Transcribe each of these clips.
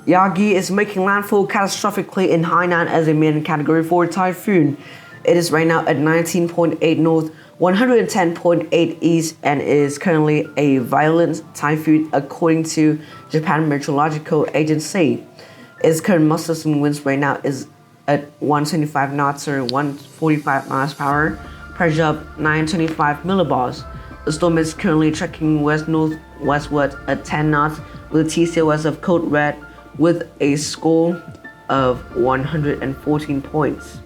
Yagi is making landfall catastrophically in Hainan as a main Category 4 typhoon. It is right now at 19.8 north, 110.8 east, and is currently a violent typhoon according to Japan Meteorological Agency. Its current muster winds right now is at 125 knots or 145 miles per hour, pressure of 925 millibars. The storm is currently tracking west-northwestward at 10 knots with a TCOS of code red with a score of 114 points.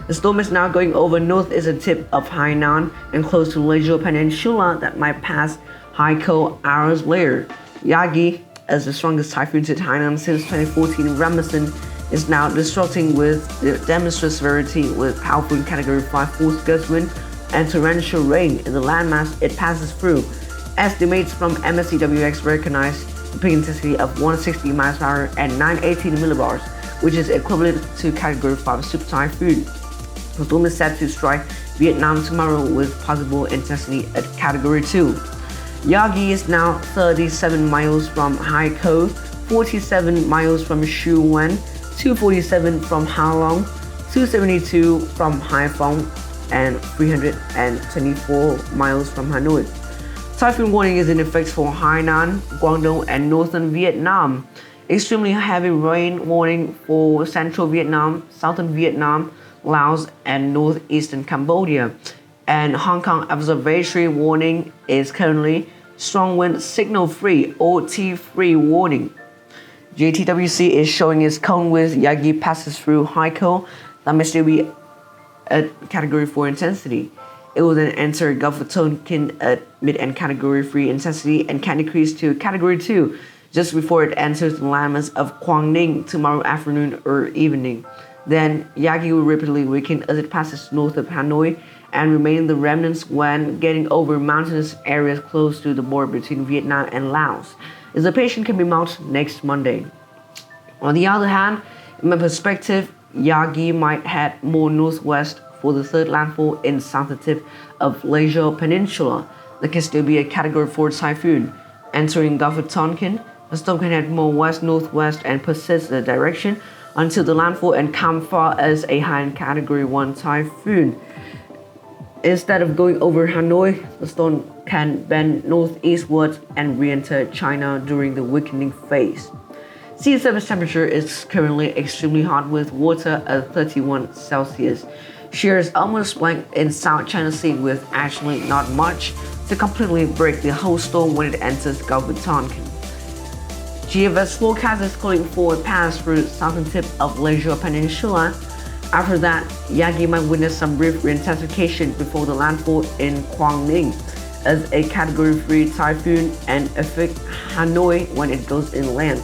The storm is now going over northeastern tip of Hainan and close to Malaysia Peninsula that might pass Haikou hours later. Yagi, as the strongest typhoon to hit Hainan since 2014, Rammasun is now destructing with demonstrous severity with powerful Category 5 force gust wind and torrential rain in the landmass it passes through. Estimates from MSTWx recognize the peak intensity of 160 miles per hour and 918 millibars, which is equivalent to Category 5 super typhoon. The storm is set to strike Vietnam tomorrow with possible intensity at Category 2. Yagi is now 37 miles from Haikou, 47 miles from Shu Wen, 247 from Halong, 272 from Haiphong, and 324 miles from Hanoi. Typhoon warning is in effect for Hainan, Guangdong, and northern Vietnam. Extremely heavy rain warning for central Vietnam, southern Vietnam, Laos, and northeastern Cambodia. And Hong Kong observatory warning is currently strong wind signal free OT free warning. JTWC is showing its cone with Yagi passes through Haikou that may still be at Category 4 intensity. It will then enter Gulf of Tonkin at mid and Category 3 intensity and can decrease to Category 2 just before it enters the landmass of Quang Ninh tomorrow afternoon or evening. Then Yagi will rapidly weaken as it passes north of Hanoi and remain the remnants when getting over mountainous areas close to the border between Vietnam and Laos. Its location can be marked next Monday. On the other hand, in my perspective, Yagi might head more northwest for the third landfall in southern tip of Malaysia Peninsula. There can still be a Category 4 typhoon. Entering Gulf of Tonkin, the storm can head more west-northwest and persist the direction until the landfall and come far as a high Category 1 typhoon. Instead of going over Hanoi, the storm can bend northeastward and re-enter China during the weakening phase. Sea surface temperature is currently extremely hot with water at 31 Celsius. Shear is almost blank in South China Sea with actually not much to completely break the whole storm when it enters Gulf of Tonkin. GFS forecast is calling for a pass through the southern tip of Malaysia Peninsula. After that, Yagi might witness some brief re-intensification before the landfall in Quang Ninh as a Category 3 typhoon and affect Hanoi when it goes inland.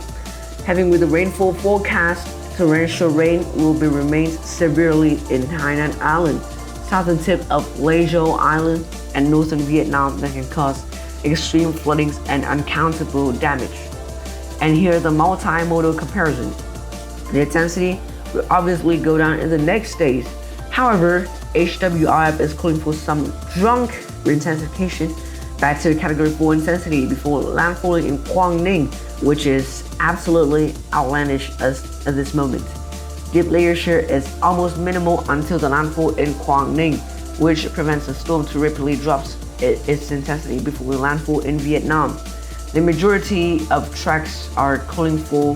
Having with the rainfall forecast, torrential rain will be remained severely in Hainan Island, southern tip of Malaysia Island, and northern Vietnam that can cause extreme floodings and uncountable damage. And here the multimodal comparison. The intensity will obviously go down in the next days. However, HWRF is calling for some drunk re-intensification back to Category 4 intensity before landfalling in Quang Ninh, which is absolutely outlandish at this moment. Deep layer shear is almost minimal until the landfall in Quang Ninh, which prevents the storm to rapidly drop its intensity before the landfall in Vietnam. The majority of tracks are calling for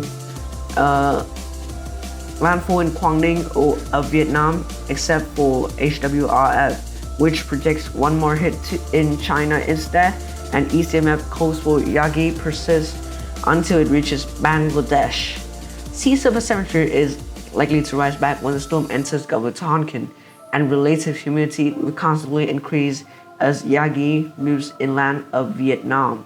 landfall in Quang Ninh or of Vietnam, except for HWRF, which projects one more hit in China instead, and ECMF calls for Yagi persists until it reaches Bangladesh. Sea surface temperature is likely to rise back when the storm enters Gulf of Tonkin, and relative humidity will constantly increase as Yagi moves inland of Vietnam.